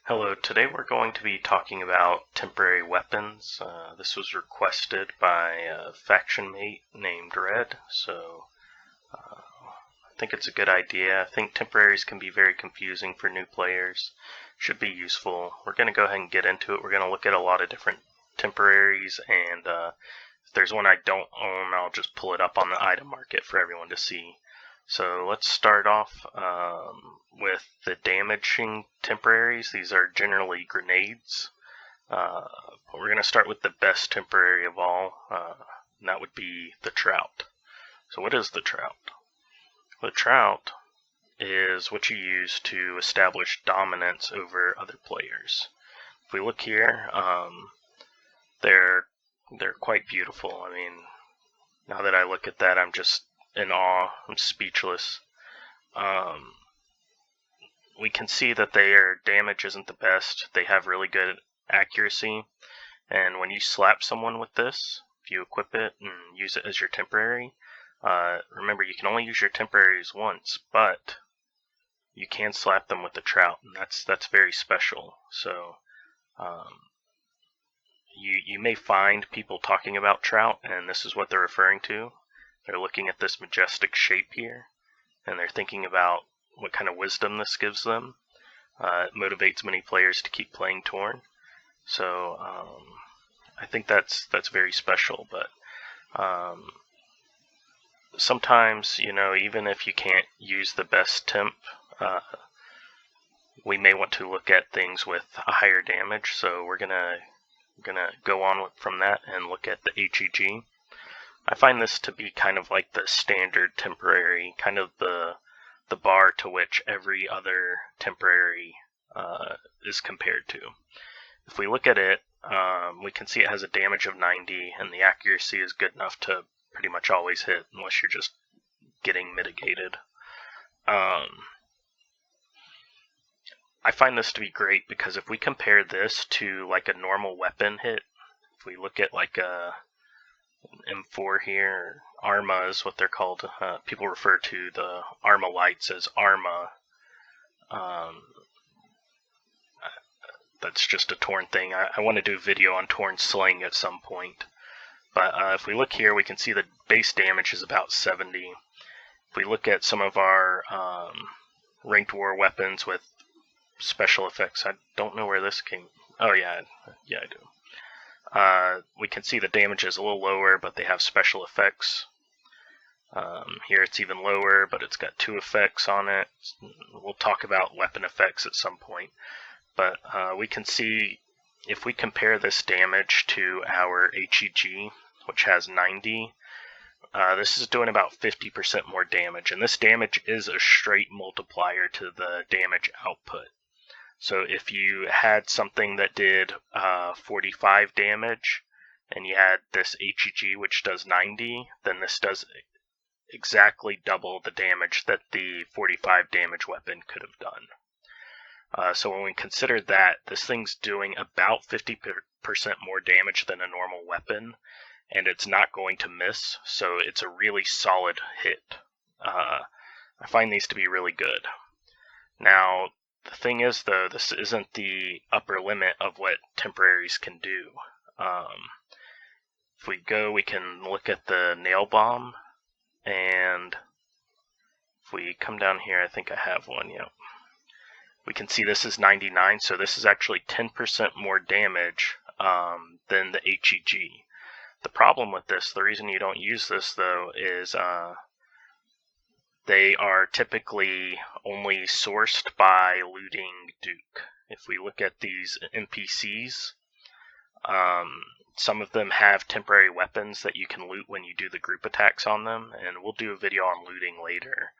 Hello, today we're going to be talking about temporary weapons. This was requested by a faction mate named Red, so I think it's a good idea. I think temporaries can be very confusing for new players. Should be useful. We're going to go ahead and get into it. We're going to look at a lot of different temporaries, and if there's one I don't own, I'll just pull it up on the item market for everyone to see. So let's start off with the damaging temporaries. These are generally grenades. We're going to start with the best temporary of all, and that would be the Trout. So what is the Trout? The Trout is what you use to establish dominance over other players. If we look here, they're quite beautiful. I mean, now that I look at that, I'm just in awe. I'm speechless. We can see that their damage isn't the best. They have really good accuracy, and when you slap someone with this, if you equip it and use it as your temporary, remember you can only use your temporaries once, but you can slap them with the Trout, and that's very special. So you may find people talking about Trout, and this is what they're referring to. They're looking at this majestic shape here, and they're thinking about what kind of wisdom this gives them. It motivates many players to keep playing Torn. So I think that's very special. But sometimes, even if you can't use the best temp, we may want to look at things with a higher damage. So we're gonna go on from that and look at the HEG. I find this to be kind of like the standard temporary, kind of the bar to which every other temporary is compared to. If we look at it, we can see it has a damage of 90, and the accuracy is good enough to pretty much always hit, unless you're just getting mitigated. I find this to be great because if we compare this to like a normal weapon hit, if we look at like a M4 here, Arma is what they're called. People refer to the Arma lights as Arma. That's just a Torn thing. I want to do a video on Torn slang at some point. But if we look here, we can see the base damage is about 70. If we look at some of our ranked war weapons with special effects, I don't know where this came. Oh yeah, I do. We can see the damage is a little lower, but they have special effects. Here it's even lower, but it's got 2 effects on it. We'll talk about weapon effects at some point. But we can see, if we compare this damage to our HEG, which has 90, this is doing about 50% more damage. And this damage is a straight multiplier to the damage output. So if you had something that did 45 damage, and you had this HEG which does 90, then this does exactly double the damage that the 45 damage weapon could have done. So when we consider that, this thing's doing about 50% more damage than a normal weapon, and it's not going to miss, so it's a really solid hit. I find these to be really good. Now, the thing is, though, this isn't the upper limit of what temporaries can do. If we go, we can look at the nail bomb, and if we come down here, I think I have one, yep. We can see this is 99, so this is actually 10% more damage than the HEG. The problem with this, the reason you don't use this, though, is they are typically only sourced by looting Duke. If we look at these NPCs, some of them have temporary weapons that you can loot when you do the group attacks on them, and we'll do a video on looting later.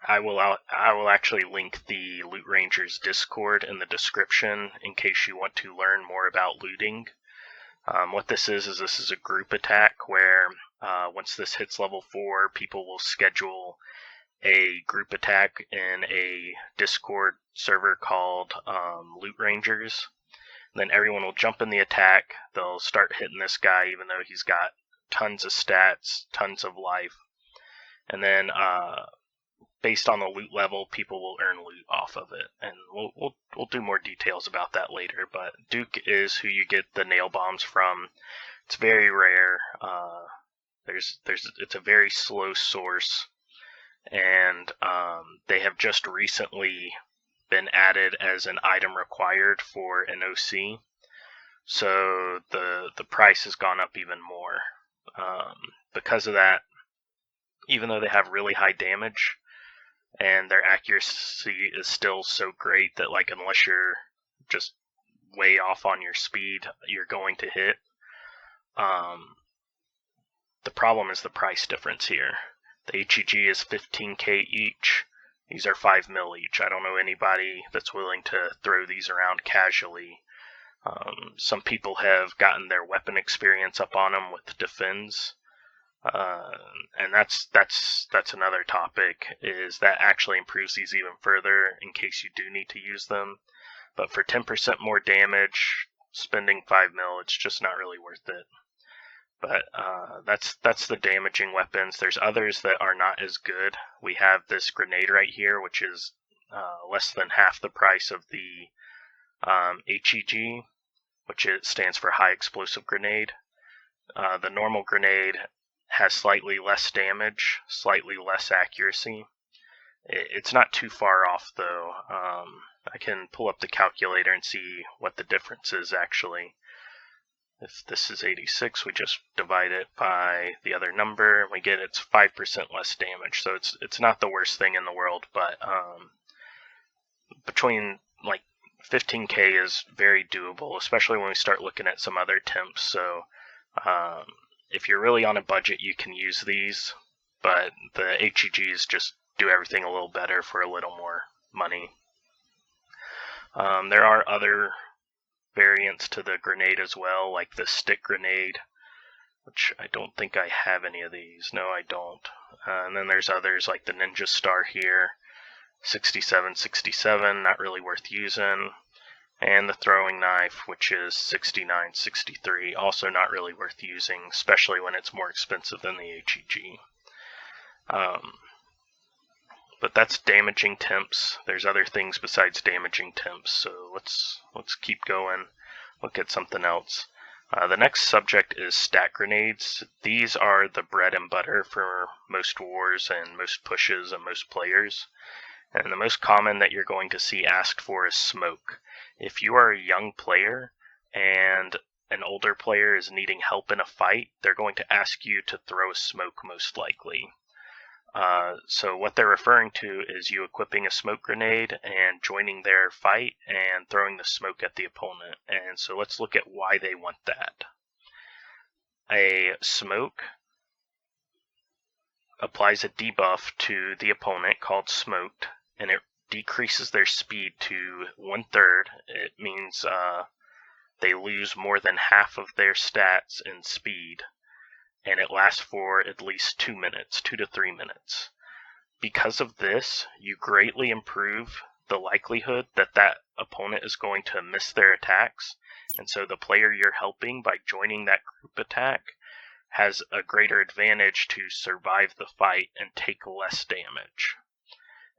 I will actually link the Loot Rangers Discord in the description in case you want to learn more about looting. What this is this is a group attack where once this hits level 4, people will schedule a group attack in a Discord server called Loot Rangers. And then everyone will jump in the attack. They'll start hitting this guy even though he's got tons of stats, tons of life. And then based on the loot level, people will earn loot off of it, and we'll do more details about that later. But Duke is who you get the nail bombs from. It's very rare. It's a very slow source, and they have just recently been added as an item required for an OC. So the price has gone up even more. Because of that, even though they have really high damage, and their accuracy is still so great that, like, unless you're just way off on your speed, you're going to hit. The problem is the price difference here. The HEG is 15k each. These are 5 mil each. I don't know anybody that's willing to throw these around casually. Some people have gotten their weapon experience up on them with defense. And that's another topic, is that actually improves these even further in case you do need to use them. But for 10% more damage, spending 5 mil, it's just not really worth it. But that's the damaging weapons. There's others that are not as good. We have this grenade right here, which is less than half the price of the HEG, which stands for High Explosive Grenade. The normal grenade has slightly less damage, slightly less accuracy. It's not too far off, though. I can pull up the calculator and see what the difference is, actually. If this is 86, we just divide it by the other number, and we get it's 5% less damage. So it's not the worst thing in the world, but between, like, 15k is very doable, especially when we start looking at some other temps. So if you're really on a budget, you can use these, but the HEGs just do everything a little better for a little more money. There are other variants to the grenade as well, like the stick grenade, which I don't think I have any of these. No, I don't. And then there's others like the Ninja Star here, 6767, not really worth using. And the throwing knife, which is 6963, also not really worth using, especially when it's more expensive than the HEG. But that's damaging temps. There's other things besides damaging temps, so let's keep going, look at something else. The next subject is stat grenades. These are the bread and butter for most wars and most pushes and most players. And the most common that you're going to see asked for is smoke. If you are a young player and an older player is needing help in a fight, they're going to ask you to throw a smoke, most likely. So what they're referring to is you equipping a smoke grenade and joining their fight and throwing the smoke at the opponent. And so let's look at why they want that. A smoke applies a debuff to the opponent called smoked, and it decreases their speed to 1/3. It means they lose more than half of their stats in speed, and it lasts for at least 2 minutes, 2 to 3 minutes. Because of this, you greatly improve the likelihood that that opponent is going to miss their attacks, and so the player you're helping by joining that group attack has a greater advantage to survive the fight and take less damage.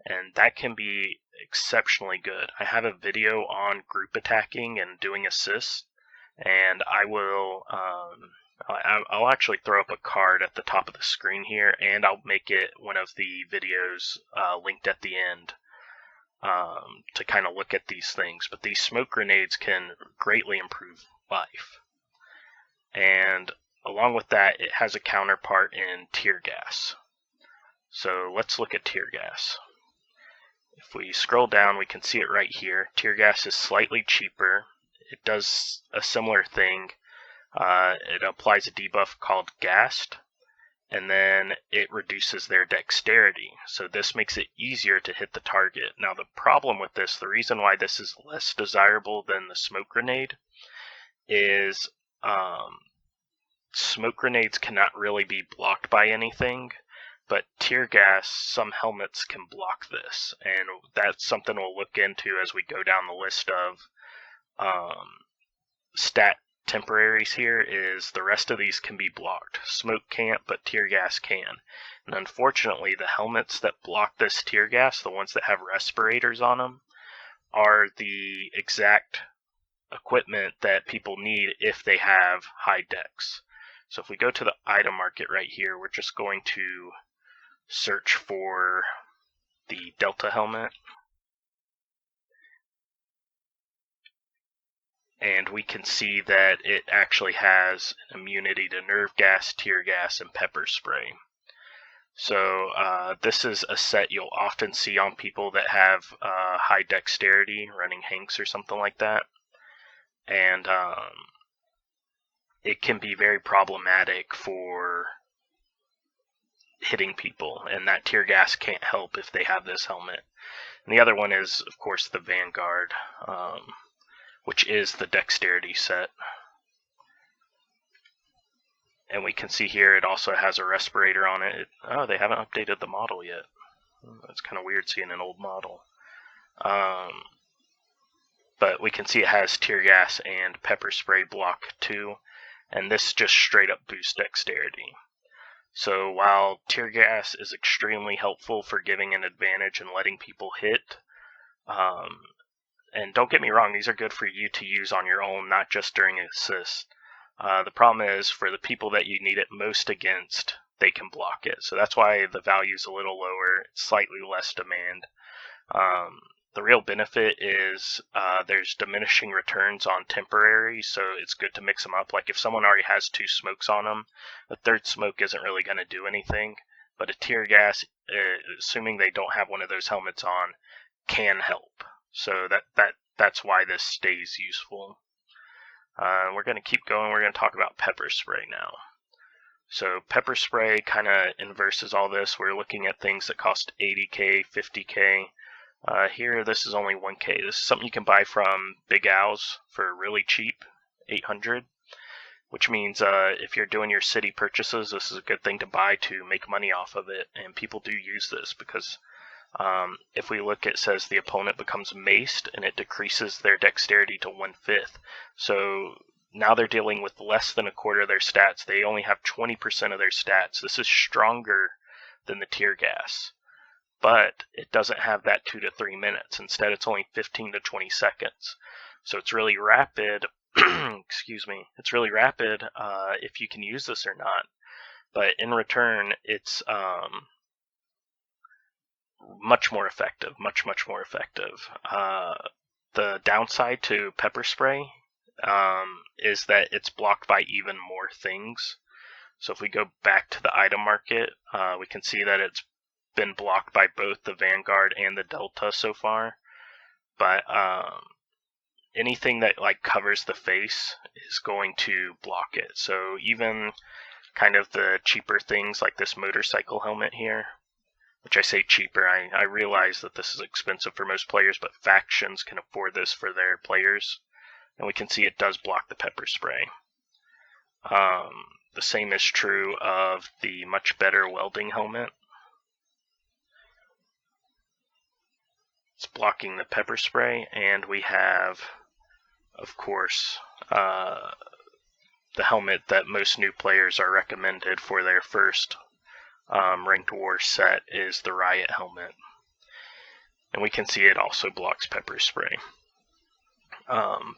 And that can be exceptionally good. I have a video on group attacking and doing assists, and I will I'll actually throw up a card at the top of the screen here, and I'll make it one of the videos linked at the end to kind of look at these things. But these smoke grenades can greatly improve life. And along with that, it has a counterpart in tear gas. So let's look at tear gas. If we scroll down, we can see it right here. Tear gas is slightly cheaper. It does a similar thing. It applies a debuff called Gassed, and then it reduces their dexterity. So this makes it easier to hit the target. Now the problem with this, the reason why this is less desirable than the smoke grenade, is smoke grenades cannot really be blocked by anything. But tear gas, some helmets can block this, and that's something we'll look into as we go down the list of stat temporaries here is the rest of these can be blocked. Smoke can't, but tear gas can. And unfortunately, the helmets that block this tear gas, the ones that have respirators on them, are the exact equipment that people need if they have high dex. So if we go to the item market right here, we're just going to search for the Delta helmet. And we can see that it actually has immunity to nerve gas, tear gas, and pepper spray. So this is a set you'll often see on people that have high dexterity, running Hanks or something like that. And it can be very problematic for hitting people, and that tear gas can't help if they have this helmet. And the other one is, of course, the Vanguard, which is the dexterity set. And we can see here it also has a respirator on it. Oh, they haven't updated the model yet. That's kind of weird seeing an old model. But we can see it has tear gas and pepper spray block too. And this just straight up boosts dexterity. So while tear gas is extremely helpful for giving an advantage and letting people hit, and don't get me wrong, these are good for you to use on your own, not just during assist. The problem is, for the people that you need it most against, they can block it. So that's why the value is a little lower, slightly less demand. The real benefit is there's diminishing returns on temporaries, so it's good to mix them up. Like if someone already has 2 smokes on them, a third smoke isn't really going to do anything. But a tear gas, assuming they don't have one of those helmets on, can help. So that's why this stays useful. We're going to keep going. We're going to talk about pepper spray now. So pepper spray kind of inverses all this. We're looking at things that cost 80k, 50k. Here, this is only 1k. This is something you can buy from Big Al's for really cheap, 800. Which means if you're doing your city purchases, this is a good thing to buy to make money off of it. And people do use this because if we look, it says the opponent becomes maced and it decreases their dexterity to 1/5. So now they're dealing with less than a quarter of their stats. They only have 20% of their stats. This is stronger than the tear gas, but it doesn't have that 2 to 3 minutes. Instead, it's only 15 to 20 seconds. So it's really rapid. Excuse me. It's really rapid if you can use this or not. But in return, it's much more effective, much more effective. The downside to pepper spray is that it's blocked by even more things. So if we go back to the item market, we can see that it's been blocked by both the Vanguard and the Delta so far. But anything that like covers the face is going to block it. So even kind of the cheaper things like this motorcycle helmet here, which I say cheaper, I realize that this is expensive for most players, but factions can afford this for their players. And we can see it does block the pepper spray. The same is true of the much better welding helmet. It's blocking the pepper spray, and we have, of course, the helmet that most new players are recommended for their first Ranked War set is the Riot helmet. And we can see it also blocks pepper spray.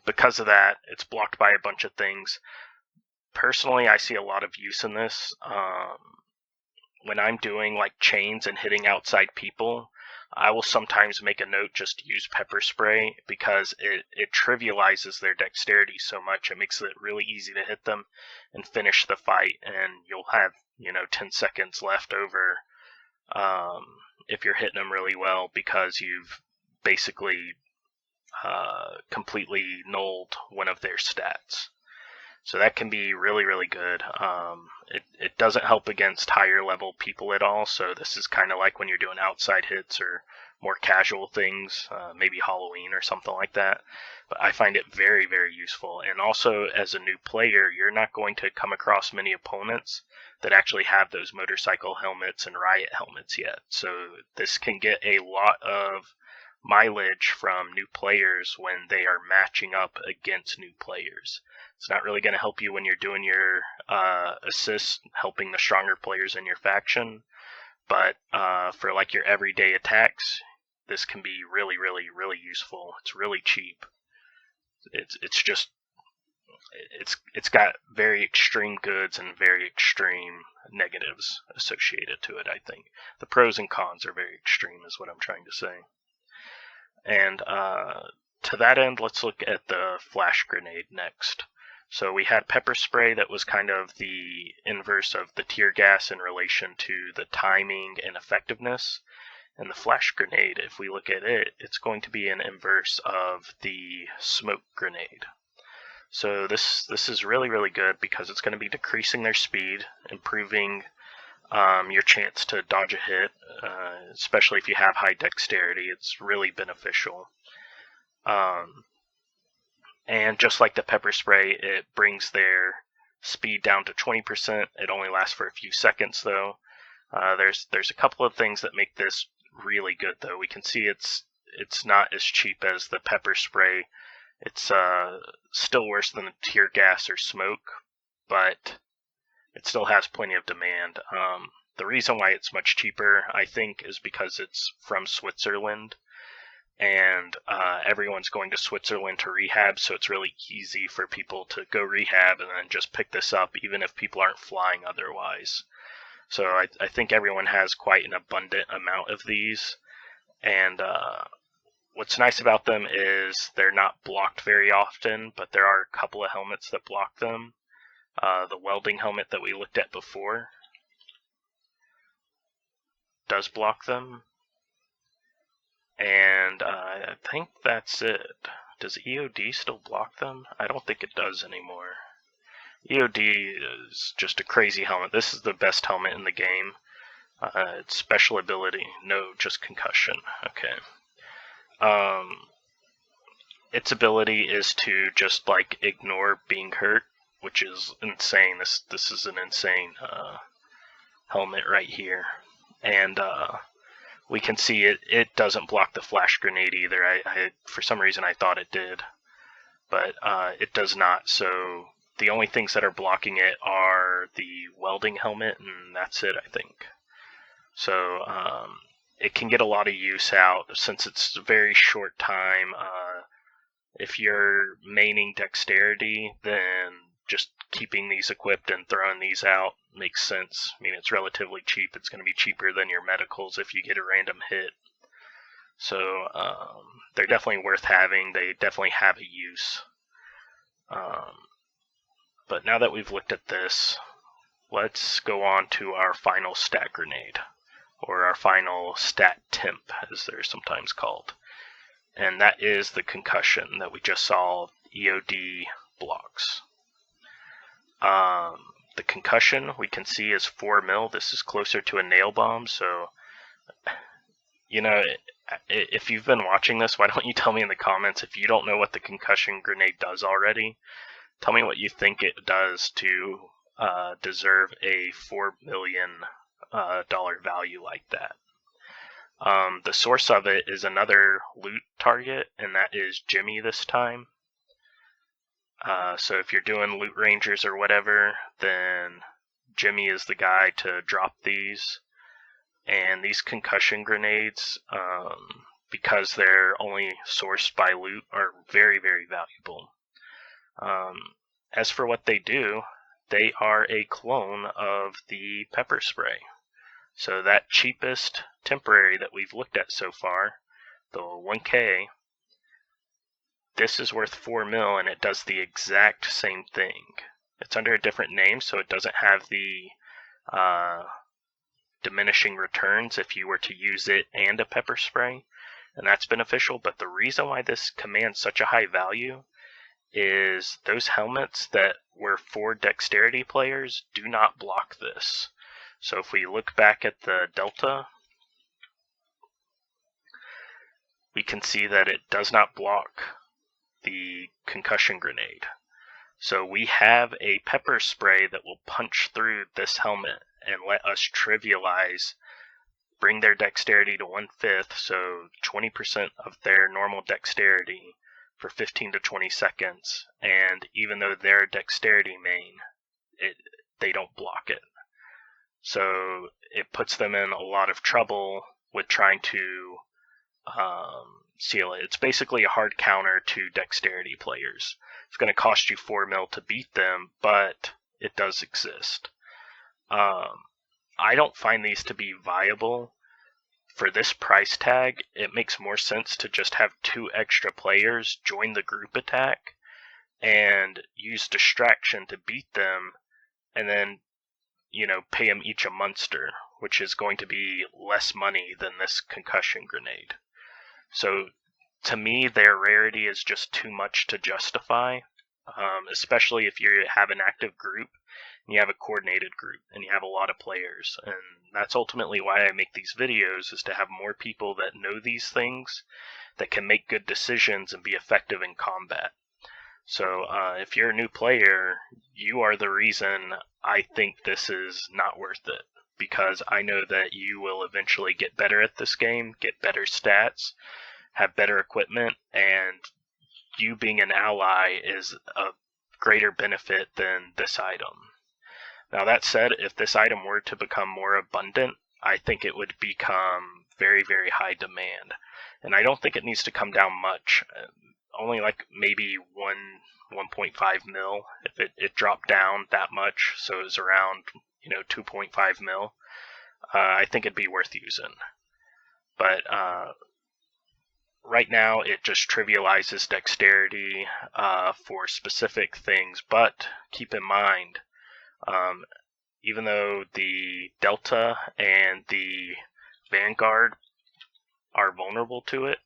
Because of that, it's blocked by a bunch of things. Personally, I see a lot of use in this. When I'm doing like chains and hitting outside people, I will sometimes make a note just to use pepper spray because it trivializes their dexterity so much. It makes it really easy to hit them and finish the fight, and you'll have 10 seconds left over if you're hitting them really well because you've basically completely nulled one of their stats. So that can be really, really good. It doesn't help against higher level people at all, so this is kind of like when you're doing outside hits or more casual things, maybe Halloween or something like that. But I find it very, very useful. And also, as a new player, you're not going to come across many opponents that actually have those motorcycle helmets and riot helmets yet. So this can get a lot of mileage from new players when they are matching up against new players. It's not really going to help you when you're doing your assists, helping the stronger players in your faction, but for like your everyday attacks, this can be really, really, really useful. It's really cheap. It's got very extreme goods and very extreme negatives associated to it, I think. The pros and cons are very extreme is what I'm trying to say. And to that end, let's look at the flash grenade next. So we had pepper spray that was kind of the inverse of the tear gas in relation to the timing and effectiveness. And the flash grenade, if we look at it, it's going to be an inverse of the smoke grenade. So this is really, really good because it's going to be decreasing their speed, improving your chance to dodge a hit, especially if you have high dexterity. It's really beneficial. And just like the pepper spray, it brings their speed down to 20%. It only lasts for a few seconds, though. There's a couple of things that make this really good, though. We can see it's not as cheap as the pepper spray. It's still worse than the tear gas or smoke, but it still has plenty of demand. The reason why it's much cheaper, I think, is because it's from Switzerland, and everyone's going to Switzerland to rehab, so it's really easy for people to go rehab and then just pick this up, even if people aren't flying otherwise. So I think everyone has quite an abundant amount of these, and what's nice about them is they're not blocked very often, but there are a couple of helmets that block them. The welding helmet that we looked at before does block them. And I think that's it. Does EOD still block them? I don't think it does anymore. EOD is just a crazy helmet. This is the best helmet in the game. It's special ability. No, just concussion. Okay. Its ability is to just like ignore being hurt, which is insane. This is an insane helmet right here. And we can see it doesn't block the flash grenade either. I for some reason I thought it did, but it does not. So the only things that are blocking it are the welding helmet, and that's it, I think. So it can get a lot of use out since it's a very short time. If you're maining dexterity, then just keeping these equipped and throwing these out makes sense. I mean, it's relatively cheap. It's going to be cheaper than your medicals if you get a random hit. So they're definitely worth having. They definitely have a use. But now that we've looked at this, let's go on to our final stat grenade, or our final stat temp, as they're sometimes called. And that is the concussion that we just saw EOD blocks. The concussion we can see is 4 mil. This is closer to a nail bomb, so if you've been watching this, why don't you tell me in the comments if you don't know what the concussion grenade does already. Tell me what you think it does to deserve a $4 million value like that. The source of it is another loot target, and that is Jimmy this time. So if you're doing loot rangers or whatever, then Jimmy is the guy to drop these. And these concussion grenades, because they're only sourced by loot, are very, very valuable. As for what they do, they are a clone of the pepper spray. So that cheapest temporary that we've looked at so far, the 1K, this is worth 4 mil, and it does the exact same thing. It's under a different name, so it doesn't have the diminishing returns if you were to use it and a pepper spray, and that's beneficial. But the reason why this commands such a high value is those helmets that were for dexterity players do not block this. So if we look back at the Delta, we can see that it does not block the concussion grenade. So we have a pepper spray that will punch through this helmet and let us trivialize bring their dexterity to 1/5, so 20% of their normal dexterity for 15 to 20 seconds, and even though they're a dexterity main, they don't block it. So it puts them in a lot of trouble with trying to seal it. It's basically a hard counter to dexterity players. It's going to cost you 4 mil to beat them, but it does exist. I don't find these to be viable. For this price tag, it makes more sense to just have 2 extra players join the group attack and use distraction to beat them, and then, pay them each a monster, which is going to be less money than this Concussion Grenade. So, to me, their rarity is just too much to justify, especially if you have an active group, and you have a coordinated group, and you have a lot of players. And that's ultimately why I make these videos, is to have more people that know these things, that can make good decisions and be effective in combat. So if you're a new player, you are the reason I think this is not worth it, because I know that you will eventually get better at this game, get better stats, have better equipment, and you being an ally is a greater benefit than this item. Now that said, if this item were to become more abundant, I think it would become very, very high demand. And I don't think it needs to come down much. Only like maybe 1.5 mil. If it dropped down that much, so it was around 2.5 mil, I think it'd be worth using. But right now it just trivializes dexterity for specific things. But keep in mind, even though the Delta and the Vanguard are vulnerable to it,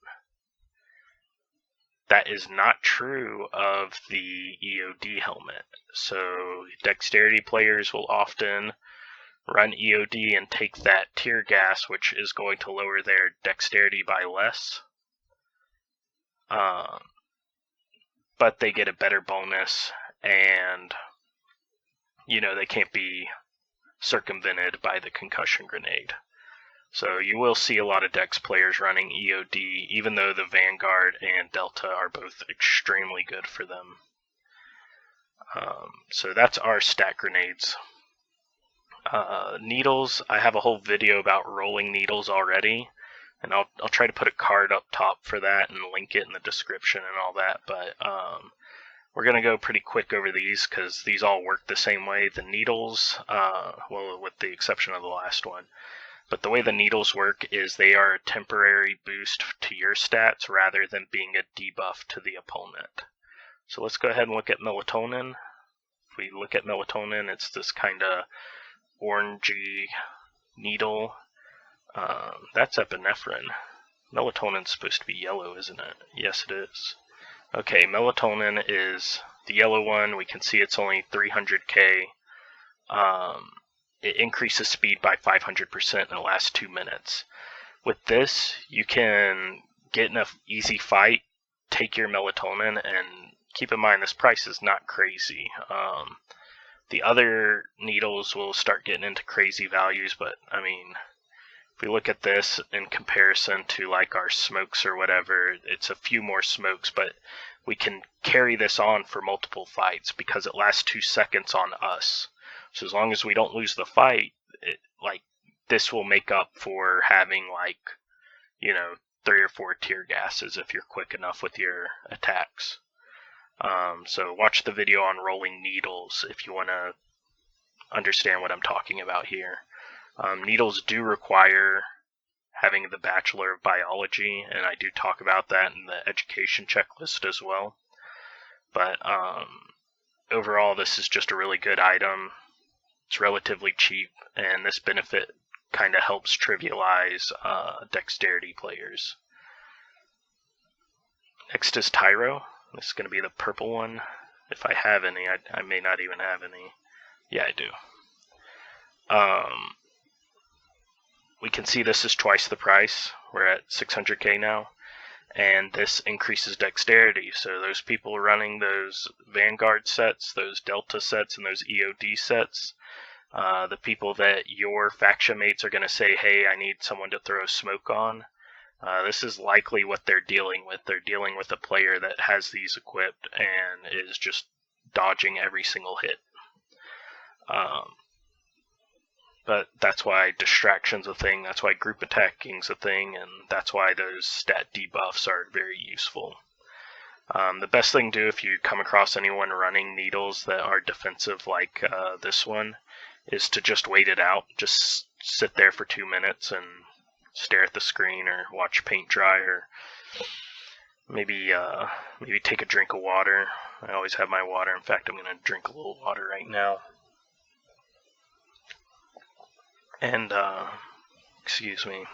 that is not true of the EOD helmet. So dexterity players will often run EOD and take that tear gas, which is going to lower their dexterity by less. But they get a better bonus, and they can't be circumvented by the Concussion Grenade. So you will see a lot of Dex players running EOD, even though the Vanguard and Delta are both extremely good for them. So that's our stat grenades. Needles, I have a whole video about rolling needles already, and I'll try to put a card up top for that and link it in the description and all that, but we're going to go pretty quick over these because these all work the same way. The needles, well, with the exception of the last one, but the way the needles work is they are a temporary boost to your stats rather than being a debuff to the opponent. So let's go ahead and look at Melatonin. If we look at Melatonin, it's this kind of orangey needle. That's epinephrine. Melatonin's supposed to be yellow, isn't it? Yes, it is. Okay, Melatonin is the yellow one. We can see it's only 300k. It increases speed by 500% in the last 2 minutes. With this, you can get in an easy fight, take your Melatonin, and keep in mind this price is not crazy. The other needles will start getting into crazy values, but I mean, if we look at this in comparison to like our smokes or whatever, it's a few more smokes, but we can carry this on for multiple fights because it lasts 2 seconds on us. So as long as we don't lose the fight, this will make up for having 3 or 4 tear gases if you're quick enough with your attacks. So watch the video on rolling needles if you want to understand what I'm talking about here. Needles do require having the Bachelor of Biology, and I do talk about that in the education checklist as well. But overall, this is just a really good item. It's relatively cheap, and this benefit kind of helps trivialize dexterity players. Next is Tyro. This is going to be the purple one. If I have any, I may not even have any. Yeah, I do. We can see this is twice the price. We're at 600k now, and this increases dexterity. So those people running those Vanguard sets, those Delta sets, and those EOD sets, The people that your faction mates are going to say, hey, I need someone to throw smoke on, this is likely what they're dealing with. They're dealing with a player that has these equipped and is just dodging every single hit. But that's why distraction's a thing, that's why group attacking's a thing, and that's why those stat debuffs are very useful. The best thing to do if you come across anyone running needles that are defensive like this one is to just wait it out. Just sit there for 2 minutes and stare at the screen or watch paint dry, or maybe take a drink of water. I always have my water. In fact, I'm going to drink a little water right now. And, excuse me,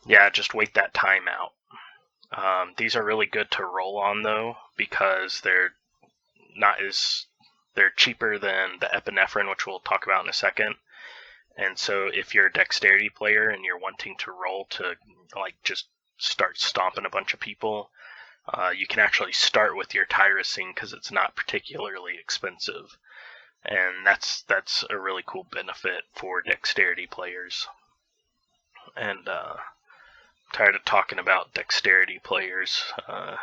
yeah, just wait that time out. These are really good to roll on, though, because they're cheaper than the epinephrine, which we'll talk about in a second. And so if you're a dexterity player and you're wanting to roll to, like, just start stomping a bunch of people, you can actually start with your Tyrosine because it's not particularly expensive. And that's a really cool benefit for dexterity players. And I'm tired of talking about dexterity players. I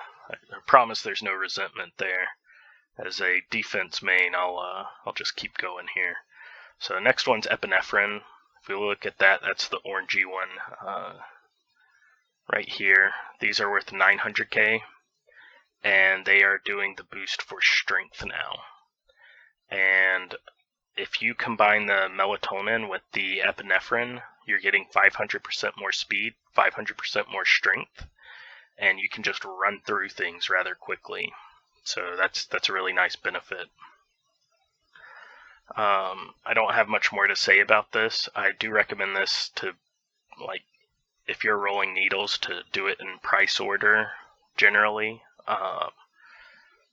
promise there's no resentment there. As a defense main, I'll just keep going here. So the next one's Epinephrine. If we look at that, that's the orangey one right here. These are worth 900k, and they are doing the boost for strength now. And if you combine the Melatonin with the Epinephrine, you're getting 500% more speed, 500% more strength, and you can just run through things rather quickly. So that's a really nice benefit. I don't have much more to say about this. I do recommend this to, like, if you're rolling needles, to do it in price order, generally.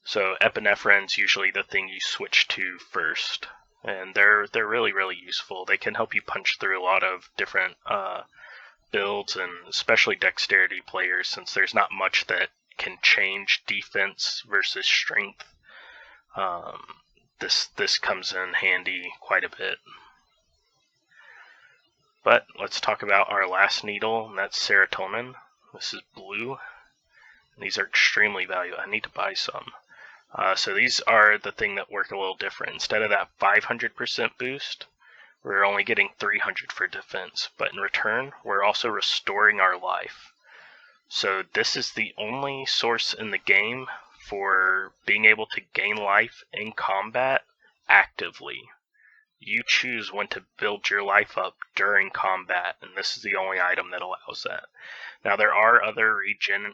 So epinephrine's usually the thing you switch to first, and they're really, really useful. They can help you punch through a lot of different builds, and especially dexterity players, since there's not much that can change defense versus strength. This comes in handy quite a bit. But let's talk about our last needle, and that's Serotonin. This is blue. These are extremely valuable. I need to buy some. So these are the thing that work a little different. Instead of that 500% boost, we're only getting 300 for defense. But in return, we're also restoring our life. So this is the only source in the game for being able to gain life in combat actively. You choose when to build your life up during combat, and this is the only item that allows that. Now, there are other regen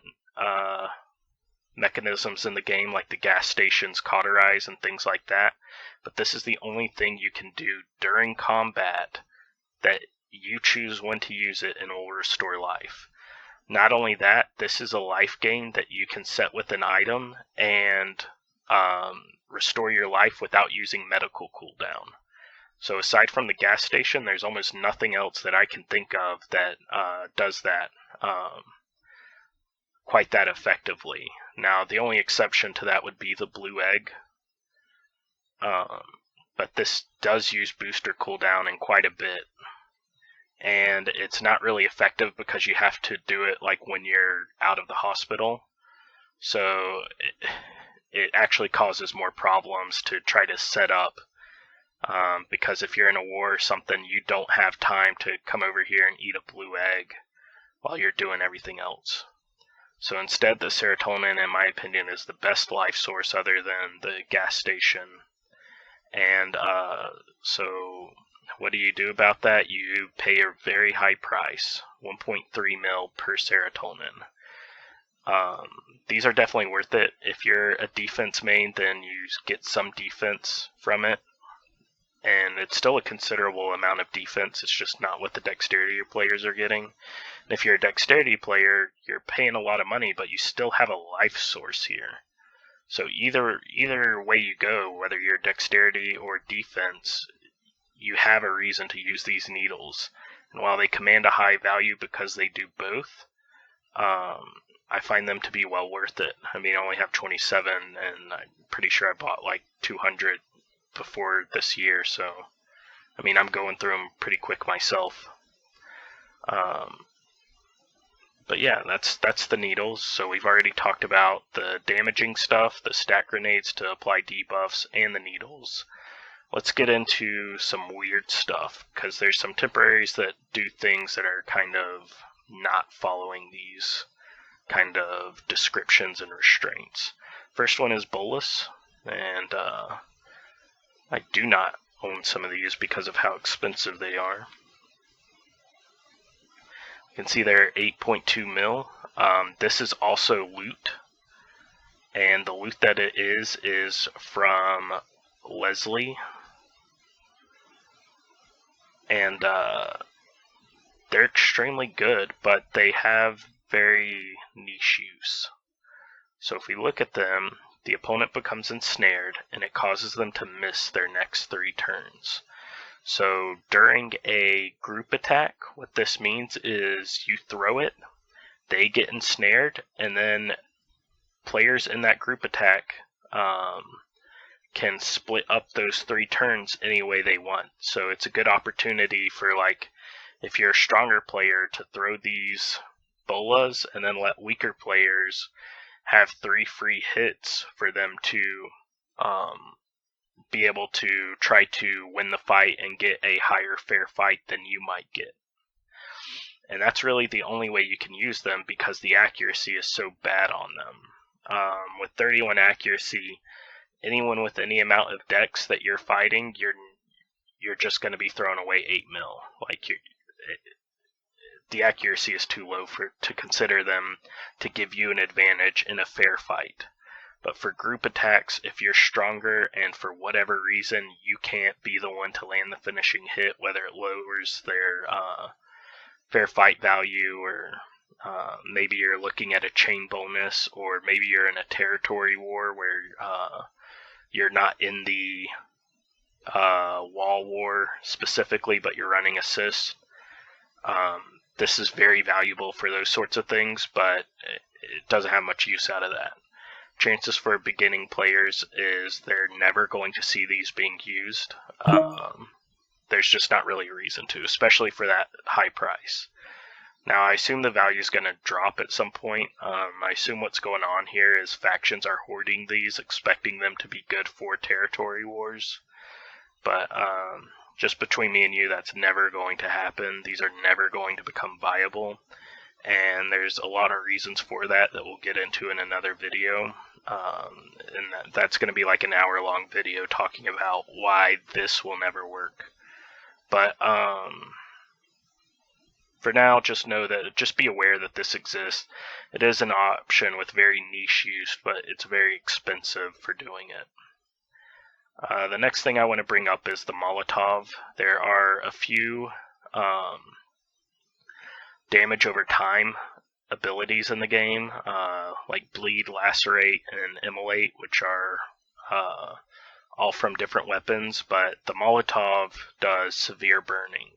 mechanisms in the game, like the gas stations, cauterize, and things like that, but this is the only thing you can do during combat that you choose when to use it and it will restore life. Not only that, this is a life gain that you can set with an item and restore your life without using medical cooldown. So aside from the gas station, there's almost nothing else that I can think of that does that quite that effectively. Now, the only exception to that would be the blue egg. But this does use booster cooldown in quite a bit. And it's not really effective because you have to do it like when you're out of the hospital. So it actually causes more problems to try to set up. Because if you're in a war or something, you don't have time to come over here and eat a blue egg while you're doing everything else. So instead, the serotonin, in my opinion, is the best life source other than the gas station. And so what do you do about that? You pay a very high price, 1.3 mil per serotonin. These are definitely worth it. If you're a defense main, then you get some defense from it. And it's still a considerable amount of defense. It's just not what the dexterity players are getting. And if you're a dexterity player, you're paying a lot of money, but you still have a life source here. So either way you go, whether you're dexterity or defense, you have a reason to use these needles. And while they command a high value because they do both, I find them to be well worth it. I mean, I only have 27, and I'm pretty sure I bought like 200 before this year, so I mean, I'm going through them pretty quick myself. But yeah, that's the needles. So we've already talked about the damaging stuff, the stack grenades to apply debuffs, and the needles. Let's get into some weird stuff, because there's some temporaries that do things that are kind of not following these kind of descriptions and restraints. First one is Bolas, and I do not own some of these because of how expensive they are. You can see they're 8.2 mil. This is also loot, and the loot that it is from Leslie, and they're extremely good, but they have very niche use. So if we look at them, the opponent becomes ensnared, and it causes them to miss their next 3 turns. So during a group attack, what this means is you throw it, they get ensnared, and then players in that group attack can split up those 3 turns any way they want. So it's a good opportunity for, like, if you're a stronger player, to throw these bolas and then let weaker players have 3 free hits for them to be able to try to win the fight and get a higher fair fight than you might get. And that's really the only way you can use them, because the accuracy is so bad on them. With 31 accuracy, anyone with any amount of dex that you're fighting, you're just going to be throwing away 8 mil. Like, the accuracy is too low to consider them to give you an advantage in a fair fight. But for group attacks, if you're stronger and for whatever reason you can't be the one to land the finishing hit, whether it lowers their fair fight value, or maybe you're looking at a chain bonus, or maybe you're in a territory war where you're not in the wall war specifically, but you're running assists. This is very valuable for those sorts of things, but it doesn't have much use out of that. Chances for beginning players is they're never going to see these being used. There's just not really a reason to, especially for that high price. Now, I assume the value is going to drop at some point. I assume what's going on here is factions are hoarding these, expecting them to be good for territory wars. But just between me and you, that's never going to happen. These are never going to become viable. And there's a lot of reasons for that we'll get into in another video. And that's going to be like an hour-long video talking about why this will never work. But for now, just be aware that this exists. It is an option with very niche use, but it's very expensive for doing it. The next thing I want to bring up is the Molotov. There are a few damage over time abilities in the game, like Bleed, Lacerate, and Immolate, which are all from different weapons, but the Molotov does severe burning.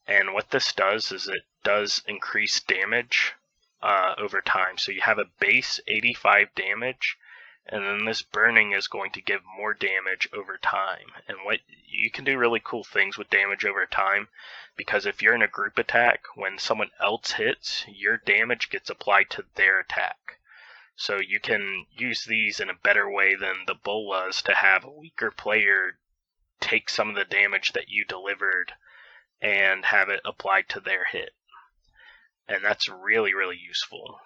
And what this does is it does increase damage over time. So you have a base 85 damage, and then this burning is going to give more damage over time. And what you can do really cool things with damage over time, because if you're in a group attack, when someone else hits, your damage gets applied to their attack. So you can use these in a better way than the bolas to have a weaker player take some of the damage that you delivered and have it applied to their hit. And that's really, really useful.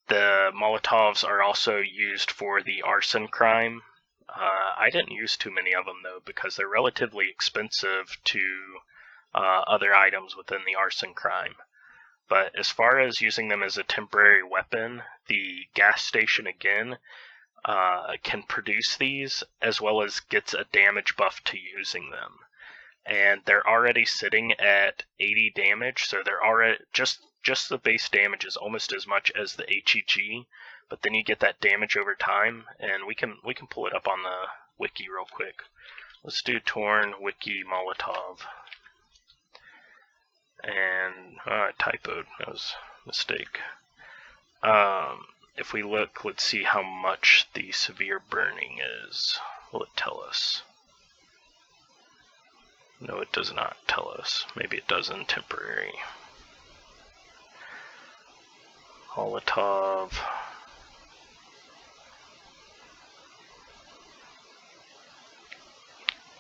The Molotovs are also used for the arson crime. I didn't use too many of them, though, because they're relatively expensive to other items within the arson crime. But as far as using them as a temporary weapon, the gas station, again, can produce these, as well as gets a damage buff to using them. And they're already sitting at 80 damage, so they're already just the base damage is almost as much as the HEG, but then you get that damage over time, and we can pull it up on the wiki real quick. Let's do Torn Wiki Molotov. And I typoed, that was a mistake. if we look, let's see how much the severe burning is. Will it tell us? No, it does not tell us. Maybe it does in temporary. Molotov.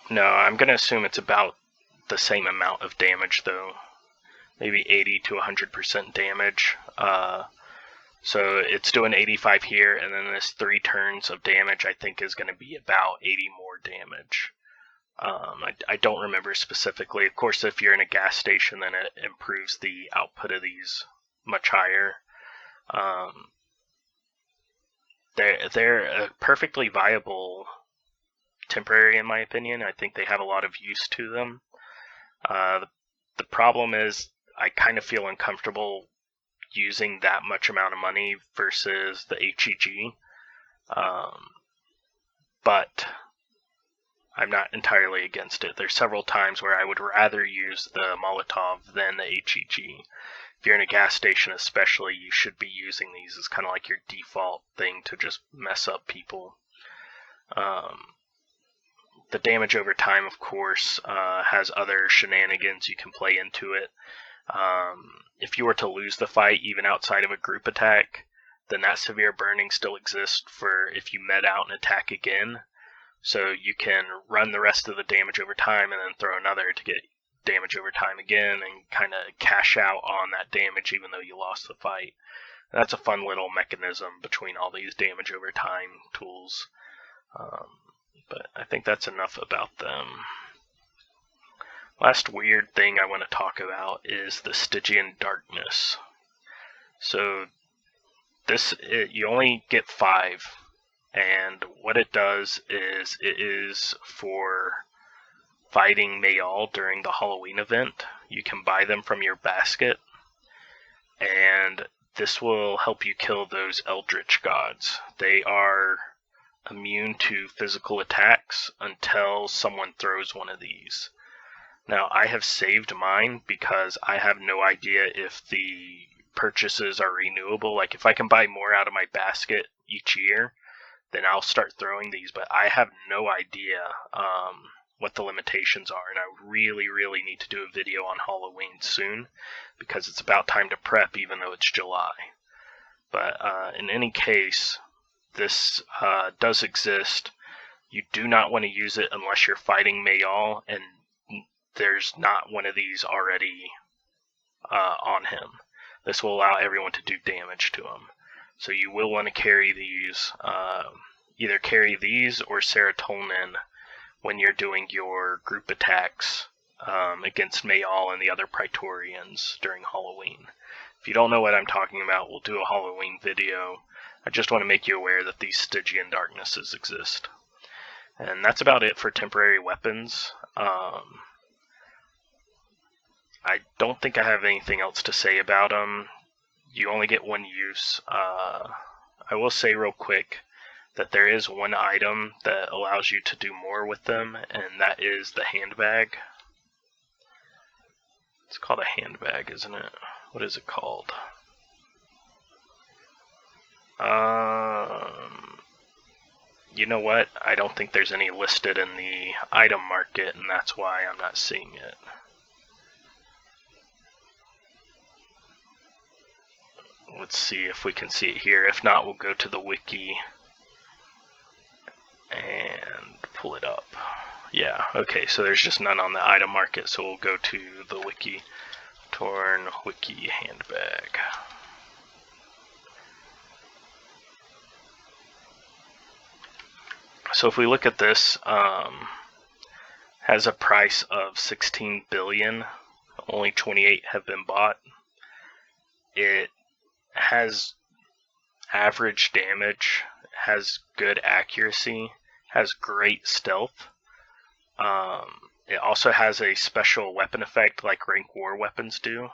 No, I'm going to assume it's about the same amount of damage, though. Maybe 80 to 100% damage. So it's doing 85 here, and then this 3 turns of damage I think is going to be about 80 more damage. I don't remember specifically. Of course, if you're in a gas station, then it improves the output of these much higher. They're a perfectly viable temporary, in my opinion. I think they have a lot of use to them. The problem is I kind of feel uncomfortable using that much amount of money versus the HEG. But I'm not entirely against it. There's several times where I would rather use the Molotov than the HEG. If you're in a gas station especially, you should be using these as kind of like your default thing to just mess up people. The damage over time, of course, has other shenanigans you can play into it. If you were to lose the fight, even outside of a group attack, then that severe burning still exists for if you med out and attack again. So you can run the rest of the damage over time and then throw another to get damage over time again and kind of cash out on that damage even though you lost the fight. And that's a fun little mechanism between all these damage over time tools. But I think that's enough about them. Last weird thing I want to talk about is the Stygian Darkness. So this, you only get 5, and what it does is it is for fighting Mayal during the Halloween event. You can buy them from your basket, and this will help you kill those Eldritch gods. They are immune to physical attacks until someone throws one of these. Now, I have saved mine because I have no idea if the purchases are renewable. Like, if I can buy more out of my basket each year, then I'll start throwing these, but I have no idea what the limitations are, and I really, really need to do a video on Halloween soon, because it's about time to prep, even though it's July. But in any case, this does exist. You do not want to use it unless you're fighting Mayal, and there's not one of these already on him. This will allow everyone to do damage to him. So you will want to carry these, either carry these or Serotonin when you're doing your group attacks against Mayal and the other Praetorians during Halloween. If you don't know what I'm talking about, we'll do a Halloween video. I just want to make you aware that these Stygian Darknesses exist. And that's about it for temporary weapons. I don't think I have anything else to say about them. You only get one use. I will say real quick that there is one item that allows you to do more with them, and that is the handbag. It's called a handbag, isn't it? What is it called? You know what? I don't think there's any listed in the item market, and that's why I'm not seeing it. Let's see if we can see it here. If not, we'll go to the wiki and pull it up. Yeah, okay, so there's just none on the item market, so we'll go to the wiki. Torn wiki handbag. So if we look at this, has a price of 16 billion. Only 28 have been bought. It has average damage, has good accuracy, has great stealth. It also has a special weapon effect like rank war weapons do.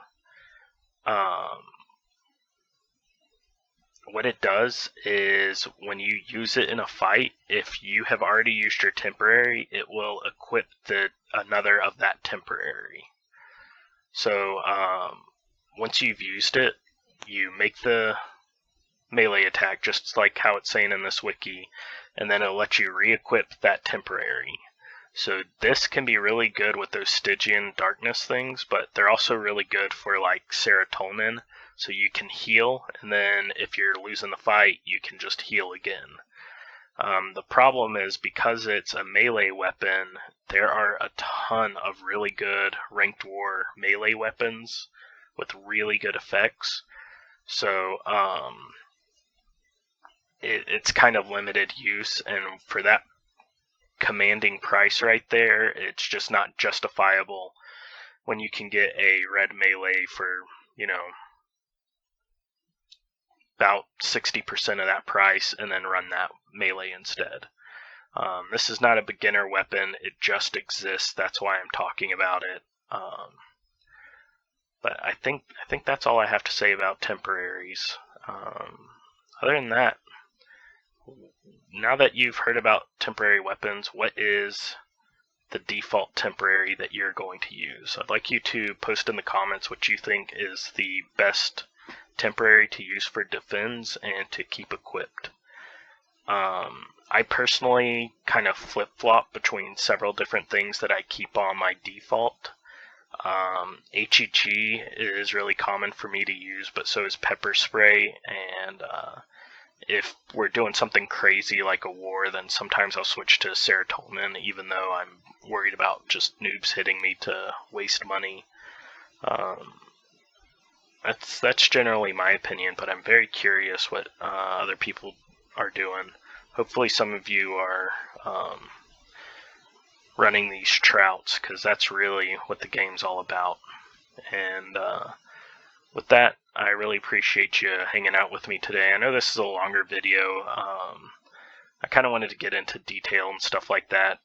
What it does is when you use it in a fight, if you have already used your temporary, it will equip another of that temporary. So once you've used it, you make the melee attack, just like how it's saying in this wiki, and then it'll let you re-equip that temporary. So this can be really good with those Stygian Darkness things, but they're also really good for like Serotonin, so you can heal, and then if you're losing the fight, you can just heal again. The problem is, because it's a melee weapon, there are a ton of really good ranked war melee weapons with really good effects. So it's kind of limited use, and for that commanding price right there, it's just not justifiable when you can get a red melee for, about 60% of that price and then run that melee instead. This is not a beginner weapon, it just exists, that's why I'm talking about it. But I think that's all I have to say about temporaries. Other than that, now that you've heard about temporary weapons, what is the default temporary that you're going to use? I'd like you to post in the comments what you think is the best temporary to use for defense and to keep equipped. I personally kind of flip-flop between several different things that I keep on my default. HEG is really common for me to use, but so is pepper spray, and if we're doing something crazy like a war, then sometimes I'll switch to Serotonin, even though I'm worried about just noobs hitting me to waste money. That's generally my opinion, but I'm very curious what other people are doing. Hopefully some of you are running these Trouts, because that's really what the game's all about. And with that, I really appreciate you hanging out with me today. I know this is a longer video. I kind of wanted to get into detail and stuff like that.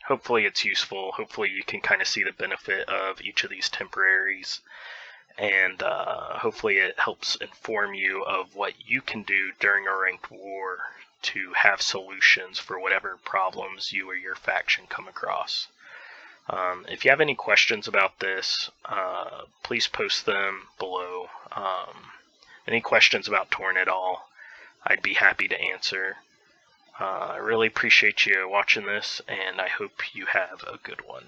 Hopefully it's useful. Hopefully you can kind of see the benefit of each of these temporaries. And hopefully it helps inform you of what you can do during a ranked war to have solutions for whatever problems you or your faction come across. If you have any questions about this, please post them below. Any questions about Torn at all, I'd be happy to answer. I really appreciate you watching this, and I hope you have a good one.